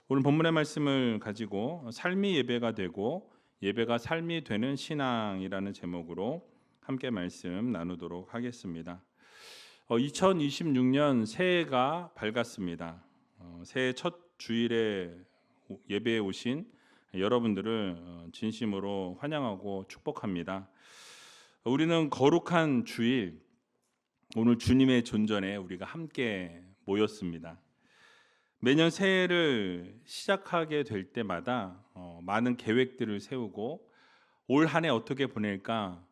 오늘 본문의 말씀을 가지고 삶이 예배가 되고 예배가 삶이 되는 신앙이라는 제목으로 함께 말씀 나누도록 하겠습니다. 2026년 새해가 밝았습니다. 새해 첫 주일에 예배에 오신 여러분들을 진심으로 환영하고 축복합니다. 우리는 거룩한 주일, 오늘 주님의 존전에 우리가 함께 모였습니다. 매년 새해를 시작하게 될 때마다 많은 계획들을 세우고 올 한 해 어떻게 보낼까,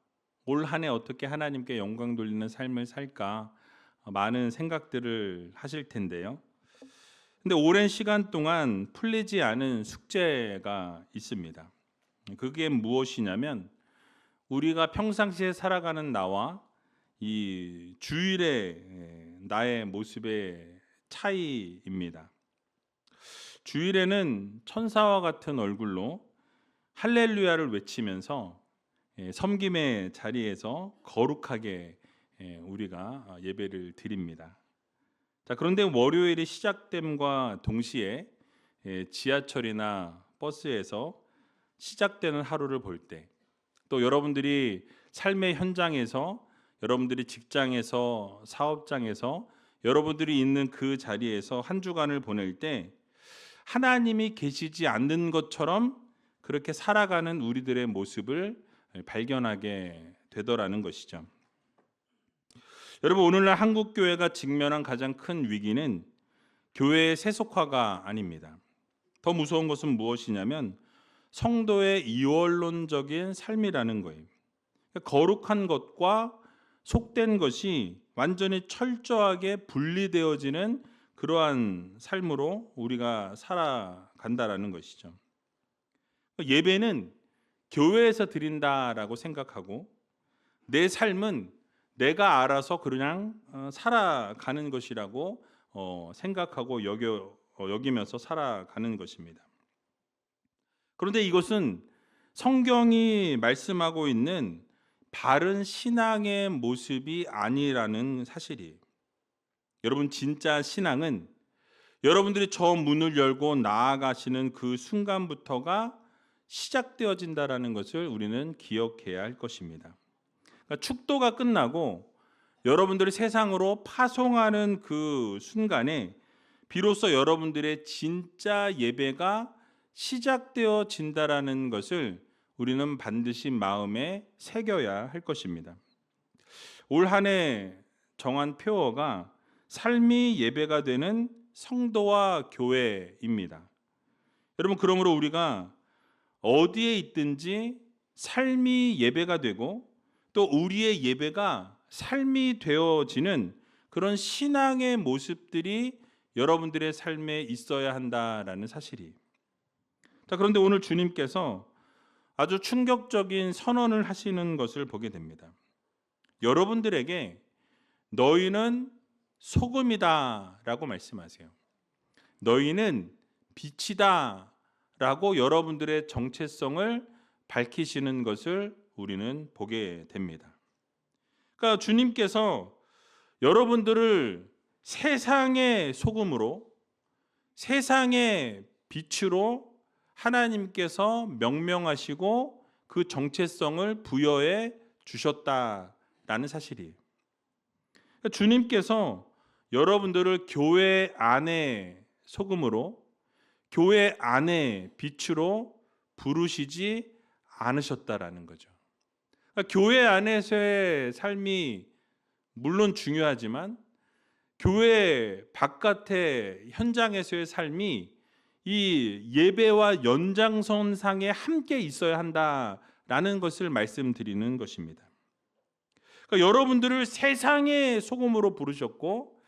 올 한 해 어떻게 하나님께 영광 돌리는 삶을 살까 많은 생각들을 하실 텐데요. 근데 오랜 시간 동안 풀리지 않은 숙제가 있습니다. 그게 무엇이냐면 우리가 평상시에 살아가는 나와 이 주일의 나의 모습의 차이입니다. 주일에는 천사와 같은 얼굴로 할렐루야를 외치면서 섬김의 자리에서 거룩하게 우리가 예배를 드립니다. 자, 그런데 월요일이 시작됨과 동시에 지하철이나 버스에서 시작되는 하루를 볼 때, 또 여러분들이 삶의 현장에서, 여러분들이 직장에서, 사업장에서, 여러분들이 있는 그 자리에서 한 주간을 보낼 때 하나님이 계시지 않는 것처럼 그렇게 살아가는 우리들의 모습을 발견하게 되더라는 것이죠. 여러분, 오늘날 한국 교회가 직면한 가장 큰 위기는 교회의 세속화가 아닙니다. 더 무서운 것은 무엇이냐면 성도의 이원론적인 삶이라는 거예요. 거룩한 것과 속된 것이 완전히 철저하게 분리되어지는 그러한 삶으로 우리가 살아간다라는 것이죠. 예배는 교회에서 드린다라고 생각하고 내 삶은 내가 알아서 그냥 살아가는 것이라고 생각하고 여기면서 살아가는 것입니다. 그런데 이것은 성경이 말씀하고 있는 바른 신앙의 모습이 아니라는 사실이에요. 여러분, 진짜 신앙은 여러분들이 저 문을 열고 나아가시는 그 순간부터가 시작되어진다라는 것을 우리는 기억해야 할 것입니다. 그러니까 축도가 끝나고 여러분들이 세상으로 파송하는 그 순간에 비로소 여러분들의 진짜 예배가 시작되어진다라는 것을 우리는 반드시 마음에 새겨야 할 것입니다. 올 한 해 정한 표어가 삶이 예배가 되는 성도와 교회입니다. 여러분, 그러므로 우리가 어디에 있든지 삶이 예배가 되고 또 우리의 예배가 삶이 되어지는 그런 신앙의 모습들이 여러분들의 삶에 있어야 한다라는 사실이에요. 자, 그런데 오늘 주님께서 아주 충격적인 선언을 하시는 것을 보게 됩니다. 여러분들에게 너희는 소금이다 라고 말씀하세요. 너희는 빛이다 라고 여러분들의 정체성을 밝히시는 것을 우리는 보게 됩니다. 그러니까 주님께서 여러분들을 세상의 소금으로, 세상의 빛으로 하나님께서 명명하시고 그 정체성을 부여해 주셨다라는 사실이에요. 그러니까 주님께서 여러분들을 교회 안에 소금으로, 교회 안에 빛으로 부르시지 않으셨다라는 거죠. 그러니까 교회 안에서의 삶이 물론 중요하지만 교회 바깥의 현장에서의 삶이 이 예배와 연장선상에 함께 있어야 한다라는 것을 말씀드리는 것입니다. 그러니까 여러분들을 세상의 소금으로 부르셨고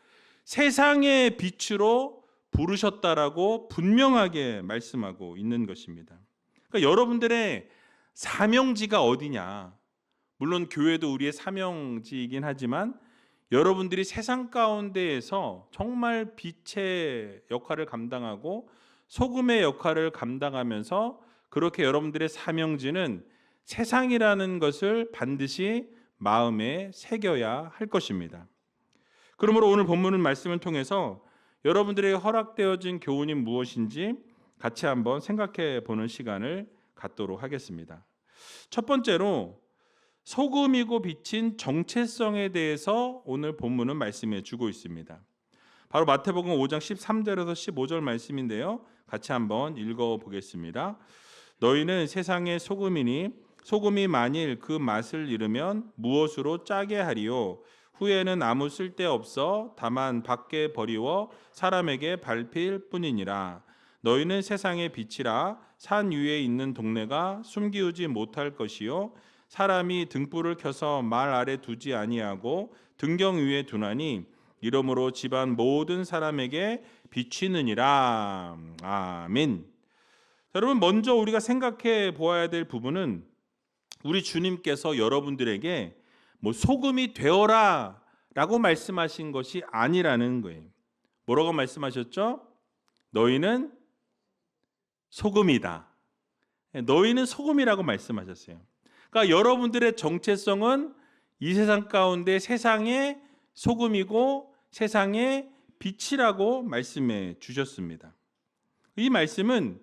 세상의 빛으로 부르셨다라고 분명하게 말씀하고 있는 것입니다. 그러니까 여러분들의 사명지가 어디냐? 물론 교회도 우리의 사명지이긴 하지만 여러분들이 세상 가운데에서 정말 빛의 역할을 감당하고 소금의 역할을 감당하면서 그렇게 여러분들의 사명지는 세상이라는 것을 반드시 마음에 새겨야 할 것입니다. 그러므로 오늘 본문 말씀을 통해서 여러분들에게 허락되어진 교훈이 무엇인지 같이 한번 생각해 보는 시간을 갖도록 하겠습니다. 첫 번째로 소금이고 빛인 정체성에 대해서 오늘 본문은 말씀해 주고 있습니다. 바로 마태복음 5장 13절에서 15절 말씀인데요. 같이 한번 읽어 보겠습니다. 너희는 세상의 소금이니 소금이 만일 그 맛을 잃으면 무엇으로 짜게 하리요? 후에는 아무 쓸데없어 다만 밖에 버리워 사람에게 밟힐 뿐이니라. 너희는 세상의 빛이라. 산 위에 있는 동네가 숨기우지 못할 것이요 사람이 등불을 켜서 말 아래 두지 아니하고 등경 위에 두나니 이러므로 집안 모든 사람에게 비치느니라. 아멘. 여러분, 먼저 우리가 생각해 보아야 될 부분은 우리 주님께서 여러분들에게 소금이 되어라 라고 말씀하신 것이 아니라는 거예요. 뭐라고 말씀하셨죠? 너희는 소금이다. 너희는 소금이라고 말씀하셨어요. 그러니까 여러분들의 정체성은 이 세상 가운데 세상의 소금이고 세상의 빛이라고 말씀해 주셨습니다. 이 말씀은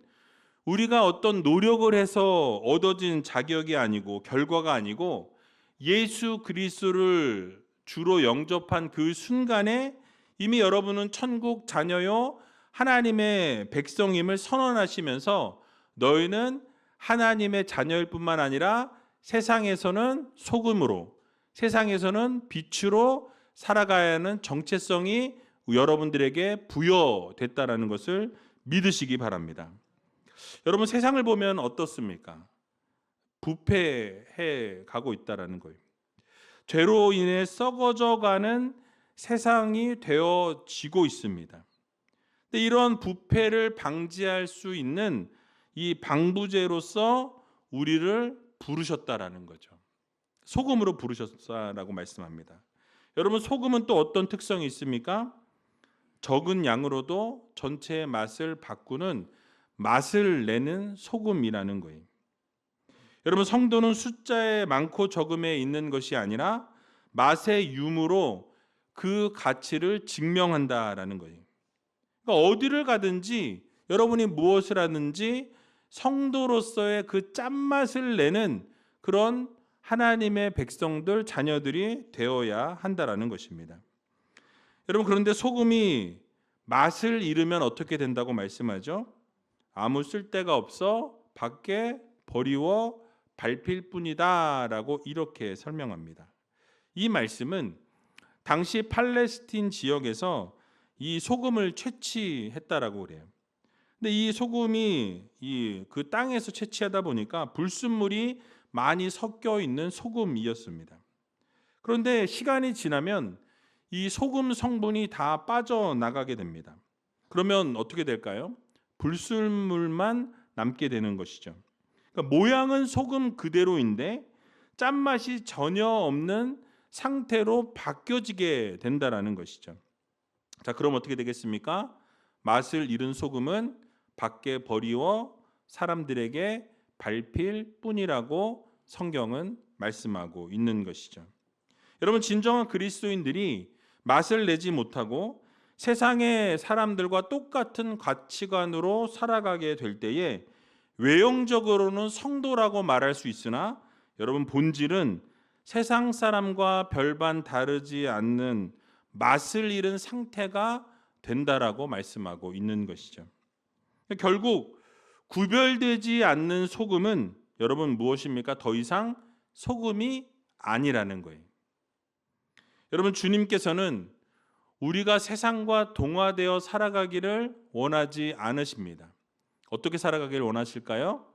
우리가 어떤 노력을 해서 얻어진 자격이 아니고 결과가 아니고 예수 그리스도를 주로 영접한 그 순간에 이미 여러분은 천국 자녀요 하나님의 백성임을 선언하시면서 너희는 하나님의 자녀일 뿐만 아니라 세상에서는 소금으로, 세상에서는 빛으로 살아가야 하는 정체성이 여러분들에게 부여됐다라는 것을 믿으시기 바랍니다. 여러분, 세상을 보면 어떻습니까? 부패해 가고 있다라는 거예요. 죄로 인해 썩어져가는 세상이 되어지고 있습니다. 근데 이런 부패를 방지할 수 있는 이 방부제로서 우리를 부르셨다라는 거죠. 소금으로 부르셨다라고 말씀합니다. 여러분, 소금은 또 어떤 특성이 있습니까? 적은 양으로도 전체의 맛을 바꾸는 맛을 내는 소금이라는 거예요. 여러분, 성도는 숫자에 많고 적음에 있는 것이 아니라 맛의 유무로 그 가치를 증명한다라는 거예요. 그러니까 어디를 가든지 여러분이 무엇을 하든지 성도로서의 그 짠맛을 내는 그런 하나님의 백성들, 자녀들이 되어야 한다라는 것입니다. 여러분, 그런데 소금이 맛을 잃으면 어떻게 된다고 말씀하죠? 아무 쓸데가 없어 밖에 버리워 밟힐 뿐이다 라고 이렇게 설명합니다. 이 말씀은 당시 팔레스틴 지역에서 이 소금을 채취했다라고 그래요. 근데 이 소금이 그 땅에서 채취하다 보니까 불순물이 많이 섞여 있는 소금이었습니다. 그런데 시간이 지나면 이 소금 성분이 다 빠져나가게 됩니다. 그러면 어떻게 될까요? 불순물만 남게 되는 것이죠. 그러니까 모양은 소금 그대로인데 짠맛이 전혀 없는 상태로 바뀌어지게 된다라는 것이죠. 자, 그럼 어떻게 되겠습니까? 맛을 잃은 소금은 밖에 버리워 사람들에게 밟힐 뿐이라고 성경은 말씀하고 있는 것이죠. 여러분, 진정한 그리스도인들이 맛을 내지 못하고 세상의 사람들과 똑같은 가치관으로 살아가게 될 때에 외형적으로는 성도라고 말할 수 있으나 여러분, 본질은 세상 사람과 별반 다르지 않는 맛을 잃은 상태가 된다라고 말씀하고 있는 것이죠. 결국 구별되지 않는 소금은 여러분 무엇입니까? 더 이상 소금이 아니라는 거예요. 여러분, 주님께서는 우리가 세상과 동화되어 살아가기를 원하지 않으십니다. 어떻게 살아가기를 원하실까요?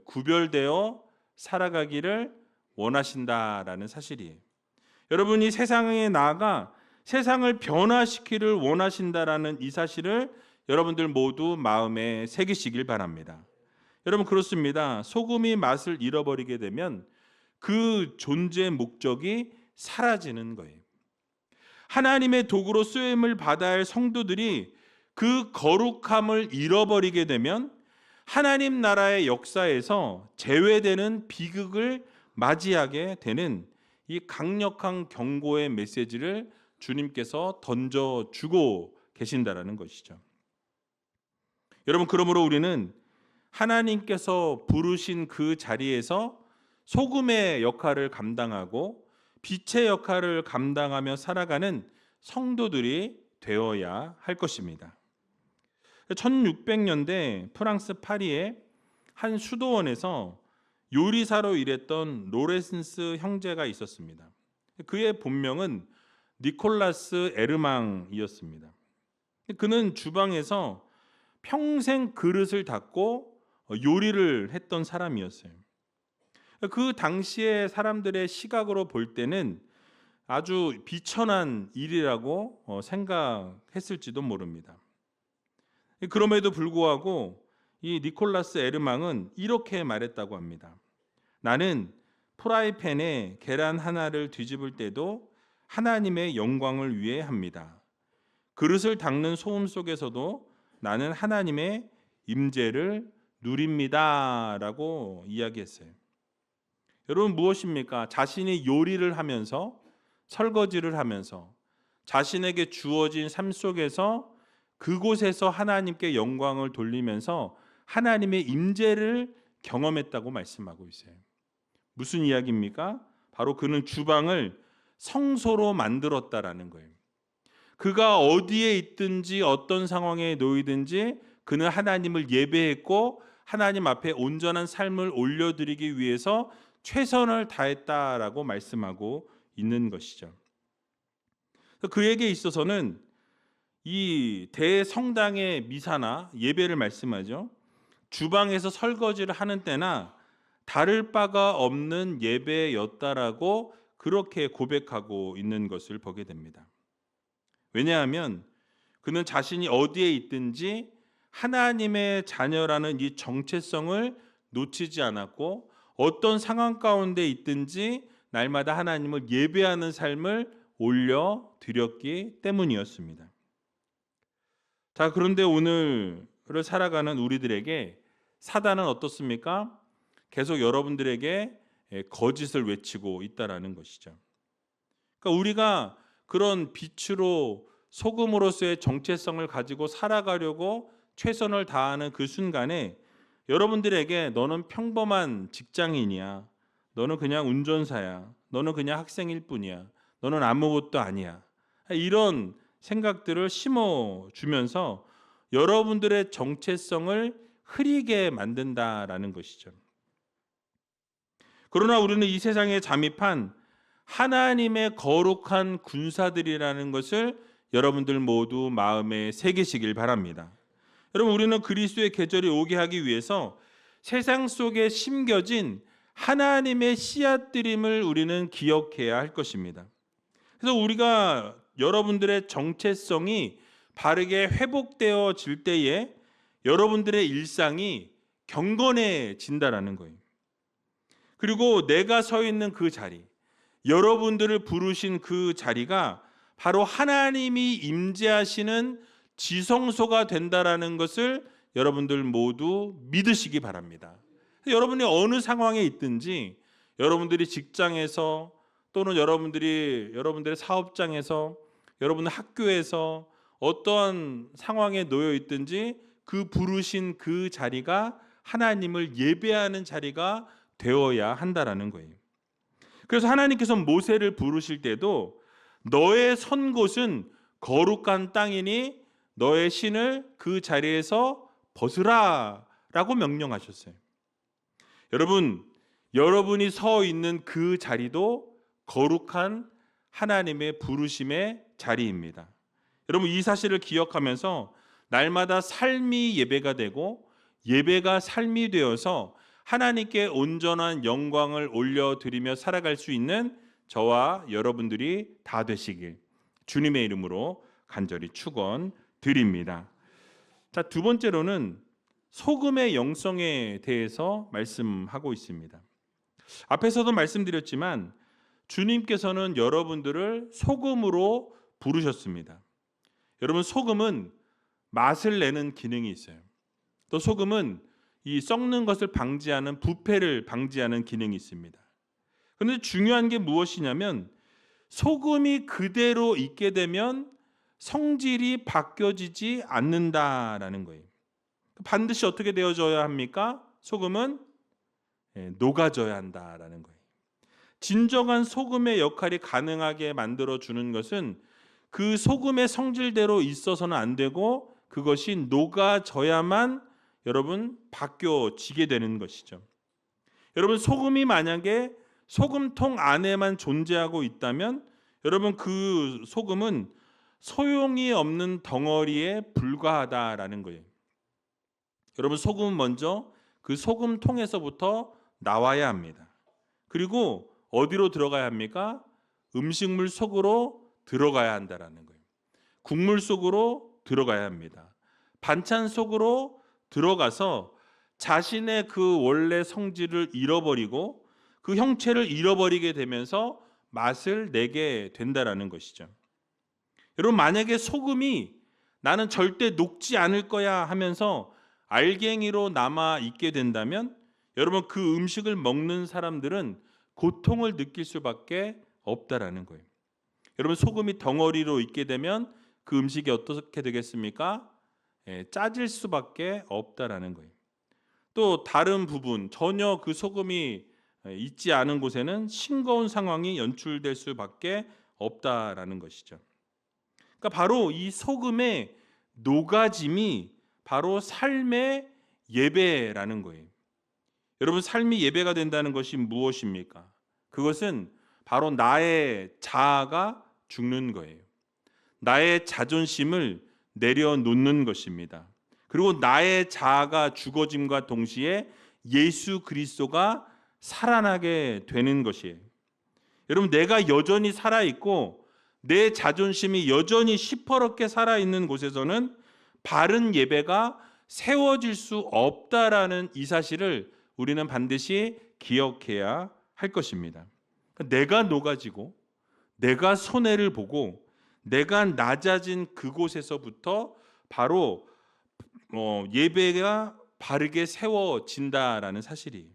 구별되어 살아가기를 원하신다라는 사실이에요. 여러분이 세상에 나아가 세상을 변화시키기를 원하신다라는 이 사실을 여러분들 모두 마음에 새기시길 바랍니다. 여러분, 그렇습니다. 소금이 맛을 잃어버리게 되면 그 존재 목적이 사라지는 거예요. 하나님의 도구로 쓰임을 받아야 할 성도들이 그 거룩함을 잃어버리게 되면 하나님 나라의 역사에서 제외되는 비극을 맞이하게 되는 이 강력한 경고의 메시지를 주님께서 던져주고 계신다라는 것이죠. 여러분, 그러므로 우리는 하나님께서 부르신 그 자리에서 소금의 역할을 감당하고 빛의 역할을 감당하며 살아가는 성도들이 되어야 할 것입니다. 1600년대 프랑스 파리의 한 수도원에서 요리사로 일했던 로렌스 형제가 있었습니다. 그의 본명은 니콜라스 에르망이었습니다. 그는 주방에서 평생 그릇을 닦고 요리를 했던 사람이었어요. 그 당시에 사람들의 시각으로 볼 때는 아주 비천한 일이라고 생각했을지도 모릅니다. 그럼에도 불구하고 이 니콜라스 에르망은 이렇게 말했다고 합니다. 나는 프라이팬에 계란 하나를 뒤집을 때도 하나님의 영광을 위해 합니다. 그릇을 닦는 소음 속에서도 나는 하나님의 임재를 누립니다 라고 이야기했어요. 여러분, 무엇입니까? 자신이 요리를 하면서, 설거지를 하면서 자신에게 주어진 삶 속에서 그곳에서 하나님께 영광을 돌리면서 하나님의 임재를 경험했다고 말씀하고 있어요. 무슨 이야기입니까? 바로 그는 주방을 성소로 만들었다라는 거예요. 그가 어디에 있든지 어떤 상황에 놓이든지 그는 하나님을 예배했고 하나님 앞에 온전한 삶을 올려드리기 위해서 최선을 다했다라고 말씀하고 있는 것이죠. 그에게 있어서는 이 대성당의 미사나 예배를 말씀하죠. 주방에서 설거지를 하는 때나 다를 바가 없는 예배였다라고 그렇게 고백하고 있는 것을 보게 됩니다. 왜냐하면 그는 자신이 어디에 있든지 하나님의 자녀라는 이 정체성을 놓치지 않았고 어떤 상황 가운데 있든지 날마다 하나님을 예배하는 삶을 올려드렸기 때문이었습니다. 자, 그런데 오늘을 살아가는 우리들에게 사단은 어떻습니까? 계속 여러분들에게 거짓을 외치고 있다라는 것이죠. 그러니까 우리가 그런 빛으로 소금으로서의 정체성을 가지고 살아가려고 최선을 다하는 그 순간에 여러분들에게 너는 평범한 직장인이야, 너는 그냥 운전사야, 너는 그냥 학생일 뿐이야, 너는 아무것도 아니야, 이런 생각들을 심어주면서 여러분들의 정체성을 흐리게 만든다라는 것이죠. 그러나 우리는 이 세상에 잠입한 하나님의 거룩한 군사들이라는 것을 여러분들 모두 마음에 새기시길 바랍니다. 여러분, 우리는 그리스도의 계절이 오게 하기 위해서 세상 속에 심겨진 하나님의 씨앗들임을 우리는 기억해야 할 것입니다. 그래서 우리가 여러분들의 정체성이 바르게 회복되어질 때에 여러분들의 일상이 경건해진다라는 거예요. 그리고 내가 서 있는 그 자리, 여러분들을 부르신 그 자리가 바로 하나님이 임재하시는 지성소가 된다라는 것을 여러분들 모두 믿으시기 바랍니다. 여러분이 어느 상황에 있든지, 여러분들이 직장에서 또는 여러분들의 사업장에서, 여러분의 학교에서 어떠한 상황에 놓여 있든지 그 부르신 그 자리가 하나님을 예배하는 자리가 되어야 한다라는 거예요. 그래서 하나님께서 모세를 부르실 때도 너의 선 곳은 거룩한 땅이니 너의 신을 그 자리에서 벗으라 라고 명령하셨어요. 여러분, 여러분이 서 있는 그 자리도 거룩한 하나님의 부르심의 자리입니다. 여러분, 이 사실을 기억하면서 날마다 삶이 예배가 되고 예배가 삶이 되어서 하나님께 온전한 영광을 올려드리며 살아갈 수 있는 저와 여러분들이 다 되시길 주님의 이름으로 간절히 축원드립니다. 자, 두 번째로는 소금의 영성에 대해서 말씀하고 있습니다. 앞에서도 말씀드렸지만 주님께서는 여러분들을 소금으로 부르셨습니다. 여러분, 소금은 맛을 내는 기능이 있어요. 또 소금은 이 썩는 것을 방지하는, 부패를 방지하는 기능이 있습니다. 그런데 중요한 게 무엇이냐면 소금이 그대로 있게 되면 성질이 바뀌어지지 않는다라는 거예요. 반드시 어떻게 되어져야 합니까? 소금은 녹아져야 한다라는 거예요. 진정한 소금의 역할이 가능하게 만들어 주는 것은 그 소금의 성질대로 있어서는 안 되고 그것이 녹아져야만 여러분 바뀌어지게 되는 것이죠. 여러분 소금이 만약에 소금통 안에만 존재하고 있다면 여러분 그 소금은 소용이 없는 덩어리에 불과하다라는 거예요. 여러분 소금은 먼저 그 소금통에서부터 나와야 합니다. 그리고 어디로 들어가야 합니까? 음식물 속으로 들어가야 한다라는 거예요. 국물 속으로 들어가야 합니다. 반찬 속으로 들어가서 자신의 그 원래 성질을 잃어버리고 그 형체를 잃어버리게 되면서 맛을 내게 된다라는 것이죠. 여러분 만약에 소금이 나는 절대 녹지 않을 거야 하면서 알갱이로 남아 있게 된다면 여러분 그 음식을 먹는 사람들은 고통을 느낄 수밖에 없다라는 거예요. 여러분 소금이 덩어리로 있게 되면 그 음식이 어떻게 되겠습니까? 짜질 수밖에 없다라는 거예요. 또 다른 부분 전혀 그 소금이 있지 않은 곳에는 싱거운 상황이 연출될 수밖에 없다라는 것이죠. 그러니까 바로 이 소금의 녹아짐이 바로 삶의 예배라는 거예요. 여러분 삶이 예배가 된다는 것이 무엇입니까? 그것은 바로 나의 자아가 죽는 거예요. 나의 자존심을 내려놓는 것입니다. 그리고 나의 자아가 죽어짐과 동시에 예수 그리스도가 살아나게 되는 것이에요. 여러분 내가 여전히 살아있고 내 자존심이 여전히 시퍼렇게 살아있는 곳에서는 바른 예배가 세워질 수 없다라는 이 사실을 우리는 반드시 기억해야 할 것입니다. 내가 녹아지고 내가 손해를 보고 내가 낮아진 그곳에서부터 바로 예배가 바르게 세워진다라는 사실이에요.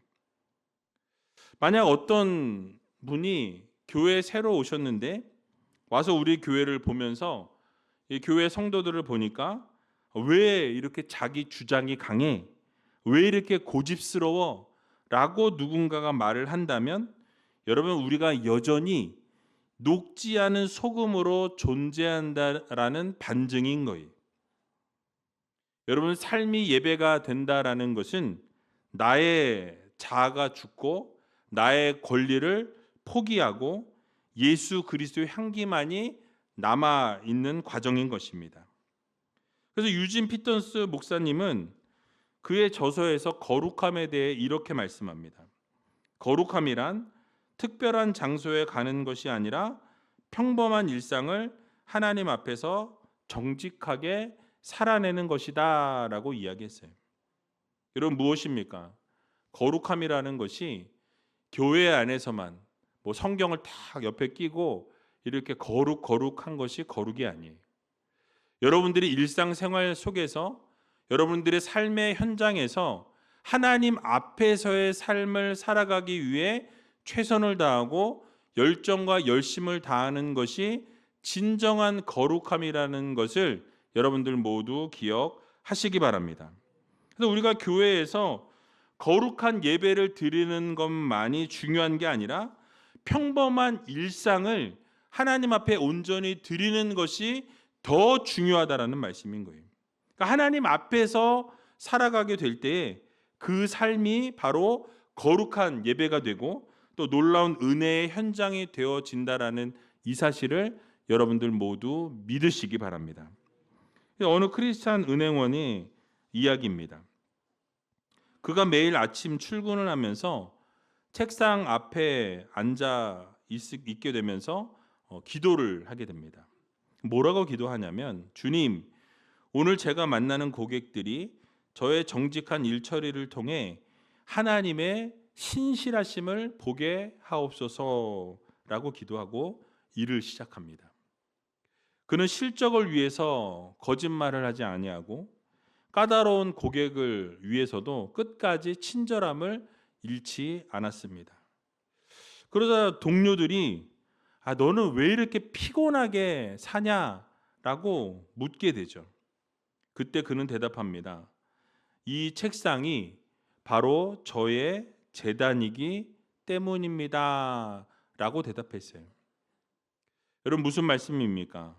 만약 어떤 분이 교회에 새로 오셨는데 와서 우리 교회를 보면서 이 교회 성도들을 보니까 왜 이렇게 자기 주장이 강해? 왜 이렇게 고집스러워? 라고 누군가가 말을 한다면 여러분 우리가 여전히 녹지 않은 소금으로 존재한다라는 반증인 거예요. 여러분 삶이 예배가 된다라는 것은 나의 자아가 죽고 나의 권리를 포기하고 예수 그리스도의 향기만이 남아 있는 과정인 것입니다. 그래서 유진 피턴스 목사님은 그의 저서에서 거룩함에 대해 이렇게 말씀합니다. 거룩함이란 특별한 장소에 가는 것이 아니라 평범한 일상을 하나님 앞에서 정직하게 살아내는 것이다 라고 이야기했어요. 여러분 무엇입니까? 거룩함이라는 것이 교회 안에서만 뭐 성경을 딱 옆에 끼고 이렇게 거룩한 것이 거룩이 아니에요. 여러분들이 일상생활 속에서 여러분들의 삶의 현장에서 하나님 앞에서의 삶을 살아가기 위해 최선을 다하고 열정과 열심을 다하는 것이 진정한 거룩함이라는 것을 여러분들 모두 기억하시기 바랍니다. 그래서 우리가 교회에서 거룩한 예배를 드리는 것만이 중요한 게 아니라 평범한 일상을 하나님 앞에 온전히 드리는 것이 더 중요하다라는 말씀인 거예요. 그러니까 하나님 앞에서 살아가게 될 때에 그 삶이 바로 거룩한 예배가 되고 또 놀라운 은혜의 현장이 되어진다라는 이 사실을 여러분들 모두 믿으시기 바랍니다. 어느 크리스찬 은행원이 이야기입니다. 그가 매일 아침 출근을 하면서 책상 앞에 앉아 있게 되면서 기도를 하게 됩니다. 뭐라고 기도하냐면 주님, 오늘 제가 만나는 고객들이 저의 정직한 일 처리를 통해 하나님의 신실하심을 보게 하옵소서라고 기도하고 일을 시작합니다. 그는 실적을 위해서 거짓말을 하지 아니하고 까다로운 고객을 위해서도 끝까지 친절함을 잃지 않았습니다. 그러자 동료들이 너는 왜 이렇게 피곤하게 사냐라고 묻게 되죠. 그때 그는 대답합니다. 이 책상이 바로 저의 제단이기 때문입니다. 라고 대답했어요. 여러분 무슨 말씀입니까?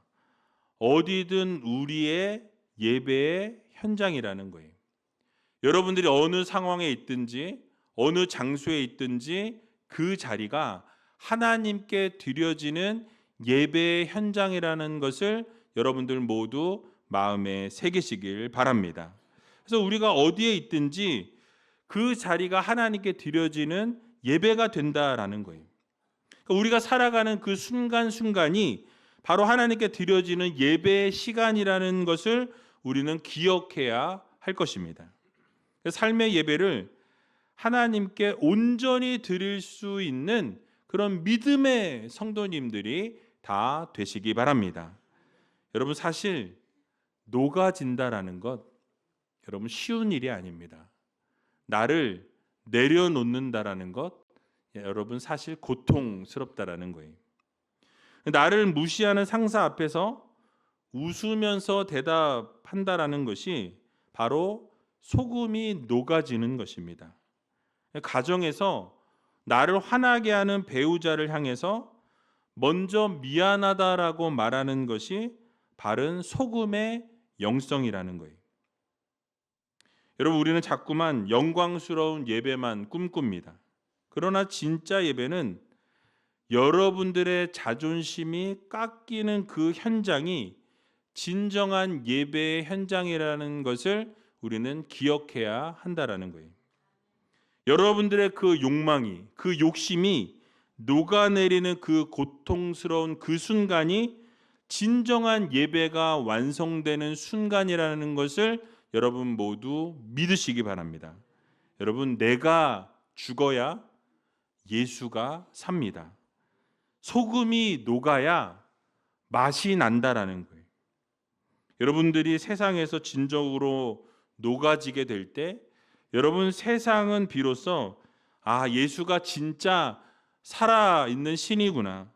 어디든 우리의 예배의 현장이라는 거예요. 여러분들이 어느 상황에 있든지 어느 장소에 있든지 그 자리가 하나님께 드려지는 예배의 현장이라는 것을 여러분들 모두 마음에 새기시길 바랍니다. 그래서 우리가 어디에 있든지 그 자리가 하나님께 드려지는 예배가 된다라는 거예요. 그러니까 우리가 살아가는 그 순간순간이 바로 하나님께 드려지는 예배의 시간이라는 것을 우리는 기억해야 할 것입니다. 삶의 예배를 하나님께 온전히 드릴 수 있는 그런 믿음의 성도님들이 다 되시기 바랍니다. 여러분 사실 녹아진다라는 것 여러분 쉬운 일이 아닙니다. 나를 내려놓는다라는 것 여러분 사실 고통스럽다라는 거예요. 나를 무시하는 상사 앞에서 웃으면서 대답한다라는 것이 바로 소금이 녹아지는 것입니다. 가정에서 나를 화나게 하는 배우자를 향해서 먼저 미안하다라고 말하는 것이 바른 소금의 영성이라는 거예요. 여러분 우리는 자꾸만 영광스러운 예배만 꿈꿉니다. 그러나 진짜 예배는 여러분들의 자존심이 깎이는 그 현장이 진정한 예배의 현장이라는 것을 우리는 기억해야 한다라는 거예요. 여러분들의 그 욕망이, 그 욕심이 녹아내리는 그 고통스러운 그 순간이 진정한 예배가 완성되는 순간이라는 것을 여러분 모두 믿으시기 바랍니다. 여러분 내가 죽어야 예수가 삽니다. 소금이 녹아야 맛이 난다라는 거예요. 여러분들이 세상에서 진정으로 녹아지게 될 때 여러분 세상은 비로소 예수가 진짜 살아있는 신이구나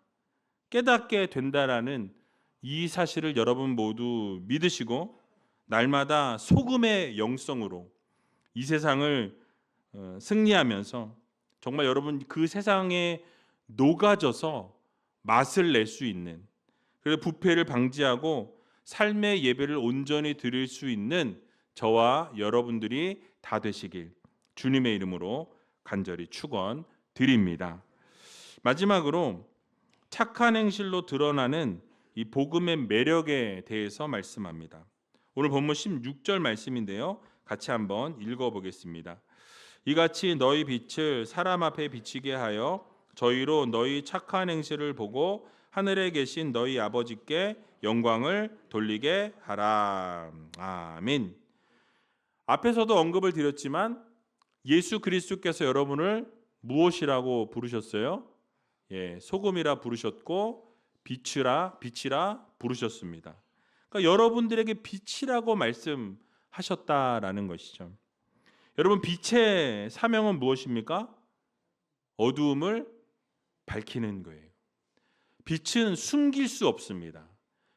깨닫게 된다라는 이 사실을 여러분 모두 믿으시고 날마다 소금의 영성으로 이 세상을 승리하면서 정말 여러분 그 세상에 녹아져서 맛을 낼 수 있는 그래서 부패를 방지하고 삶의 예배를 온전히 드릴 수 있는 저와 여러분들이 다 되시길 주님의 이름으로 간절히 축원드립니다. 마지막으로 착한 행실로 드러나는 이 복음의 매력에 대해서 말씀합니다. 오늘 본문 16절 말씀인데요. 같이 한번 읽어보겠습니다. 이같이 너희 빛을 사람 앞에 비치게 하여 저희로 너희 착한 행실을 보고 하늘에 계신 너희 아버지께 영광을 돌리게 하라. 아멘. 앞에서도 언급을 드렸지만 예수 그리스도께서 여러분을 무엇이라고 부르셨어요? 소금이라 부르셨고 빛이라 부르셨습니다. 그러니까 여러분들에게 빛이라고 말씀하셨다라는 것이죠. 여러분 빛의 사명은 무엇입니까? 어두움을 밝히는 거예요. 빛은 숨길 수 없습니다.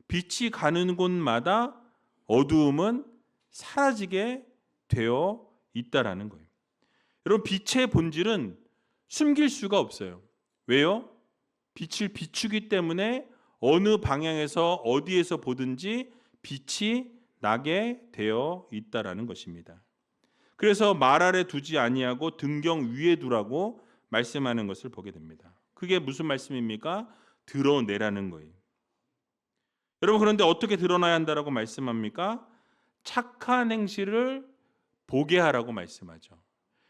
빛이 가는 곳마다 어두움은 사라지게 되어 있다라는 거예요. 여러분 빛의 본질은 숨길 수가 없어요. 왜요? 빛을 비추기 때문에 어느 방향에서 어디에서 보든지 빛이 나게 되어 있다라는 것입니다. 그래서 말 아래 두지 아니하고 등경 위에 두라고 말씀하는 것을 보게 됩니다. 그게 무슨 말씀입니까? 드러내라는 거예요. 여러분 그런데 어떻게 드러나야 한다라고 말씀합니까? 착한 행실을 보게 하라고 말씀하죠.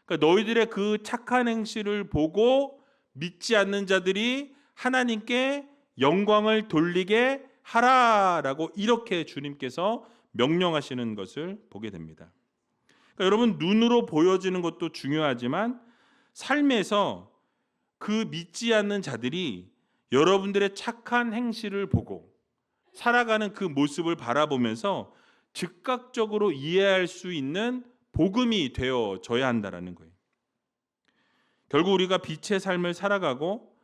그러니까 너희들의 그 착한 행실을 보고 믿지 않는 자들이 하나님께 영광을 돌리게 하라라고 이렇게 주님께서 명령하시는 것을 보게 됩니다. 그러니까 여러분 눈으로 보여지는 것도 중요하지만 삶에서 그 믿지 않는 자들이 여러분들의 착한 행실을 보고 살아가는 그 모습을 바라보면서 즉각적으로 이해할 수 있는 복음이 되어져야 한다는 거예요. 결국 우리가 빛의 삶을 살아가고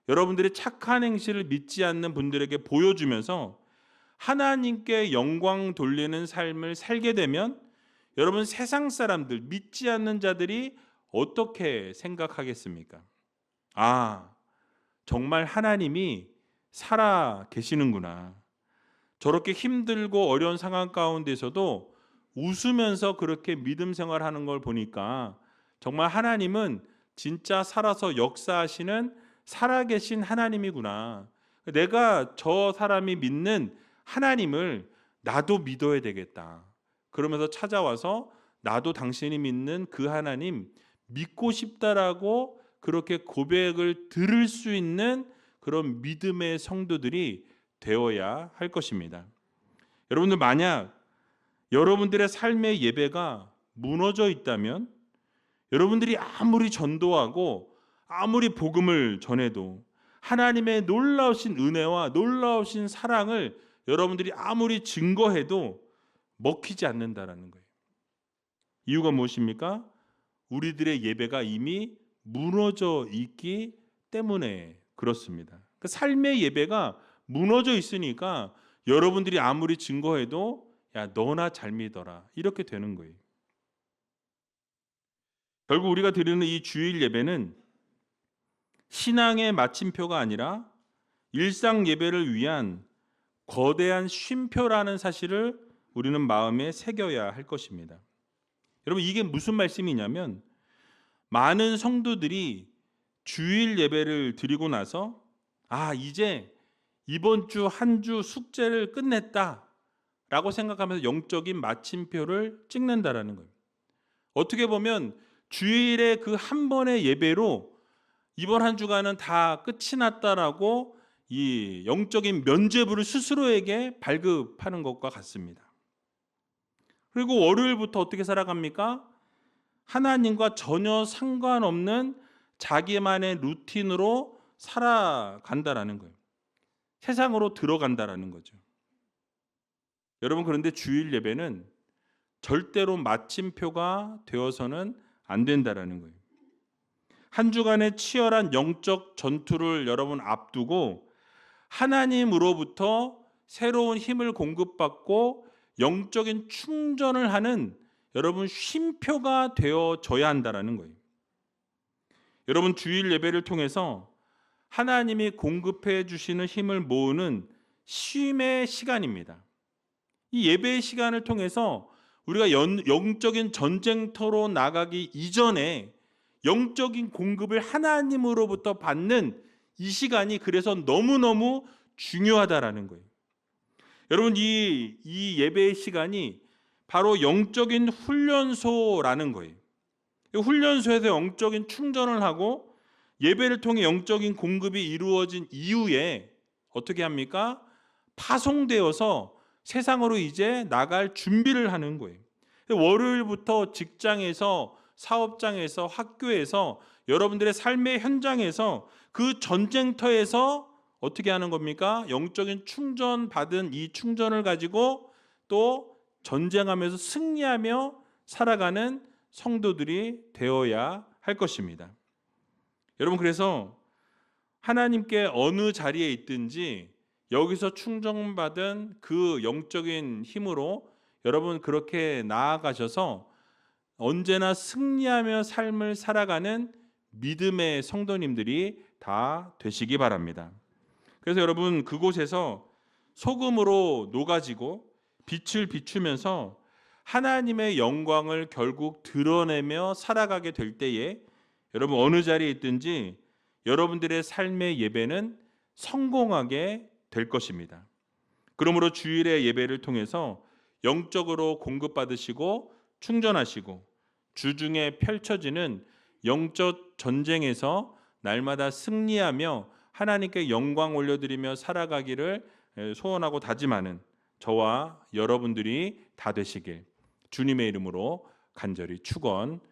여러분들이 착한 행실을 믿지 않는 분들에게 보여주면서 하나님께 영광 돌리는 삶을 살게 되면 여러분 세상 사람들, 믿지 않는 자들이 어떻게 생각하겠습니까? 아, 정말 하나님이 살아 계시는구나. 저렇게 힘들고 어려운 상황 가운데서도 웃으면서 그렇게 믿음 생활하는 걸 보니까 정말 하나님은 진짜 살아서 역사하시는 살아계신 하나님이구나. 내가 저 사람이 믿는 하나님을 나도 믿어야 되겠다. 그러면서 찾아와서 나도 당신이 믿는 그 하나님 믿고 싶다라고 그렇게 고백을 들을 수 있는 그런 믿음의 성도들이 되어야 할 것입니다. 여러분들 만약 여러분들의 삶의 예배가 무너져 있다면 여러분들이 아무리 전도하고 아무리 복음을 전해도 하나님의 놀라우신 은혜와 놀라우신 사랑을 여러분들이 아무리 증거해도 먹히지 않는다라는 거예요. 이유가 무엇입니까? 우리들의 예배가 이미 무너져 있기 때문에 그렇습니다. 그 삶의 예배가 무너져 있으니까 여러분들이 아무리 증거해도 야 너나 잘 믿어라 이렇게 되는 거예요. 결국 우리가 드리는 이 주일 예배는 신앙의 마침표가 아니라 일상 예배를 위한 거대한 쉼표라는 사실을 우리는 마음에 새겨야 할 것입니다. 여러분 이게 무슨 말씀이냐면 많은 성도들이 주일 예배를 드리고 나서 이제 이번 주 한 주 숙제를 끝냈다라고 생각하면서 영적인 마침표를 찍는다라는 거예요. 어떻게 보면 주일의 그 한 번의 예배로 이번 한 주간은 다 끝이 났다라고 이 영적인 면죄부를 스스로에게 발급하는 것과 같습니다. 그리고 월요일부터 어떻게 살아갑니까? 하나님과 전혀 상관없는 자기만의 루틴으로 살아간다라는 거예요. 세상으로 들어간다라는 거죠. 여러분 그런데 주일 예배는 절대로 마침표가 되어서는 안 된다라는 거예요. 한 주간의 치열한 영적 전투를 여러분 앞두고 하나님으로부터 새로운 힘을 공급받고 영적인 충전을 하는 여러분 쉼표가 되어져야 한다라는 거예요. 여러분 주일 예배를 통해서 하나님이 공급해 주시는 힘을 모으는 쉼의 시간입니다. 이 예배의 시간을 통해서 우리가 영적인 전쟁터로 나가기 이전에 영적인 공급을 하나님으로부터 받는 이 시간이 그래서 너무너무 중요하다라는 거예요. 여러분 이 예배의 시간이 바로 영적인 훈련소라는 거예요. 훈련소에서 영적인 충전을 하고 예배를 통해 영적인 공급이 이루어진 이후에 어떻게 합니까? 파송되어서 세상으로 이제 나갈 준비를 하는 거예요. 월요일부터 직장에서 사업장에서 학교에서 여러분들의 삶의 현장에서 그 전쟁터에서 어떻게 하는 겁니까? 영적인 충전 받은 이 충전을 가지고 또 전쟁하면서 승리하며 살아가는 성도들이 되어야 할 것입니다. 여러분 그래서 하나님께 어느 자리에 있든지 여기서 충전받은 그 영적인 힘으로 여러분 그렇게 나아가셔서 언제나 승리하며 삶을 살아가는 믿음의 성도님들이 다 되시기 바랍니다. 그래서 여러분 그곳에서 소금으로 녹아지고 빛을 비추면서 하나님의 영광을 결국 드러내며 살아가게 될 때에 여러분 어느 자리에 있든지 여러분들의 삶의 예배는 성공하게 될 것입니다. 그러므로 주일의 예배를 통해서 영적으로 공급받으시고 충전하시고 주중에 펼쳐지는 영적 전쟁에서 날마다 승리하며 하나님께 영광 올려드리며 살아가기를 소원하고 다짐하는 저와 여러분들이 다 되시길 주님의 이름으로 간절히 축원합니다.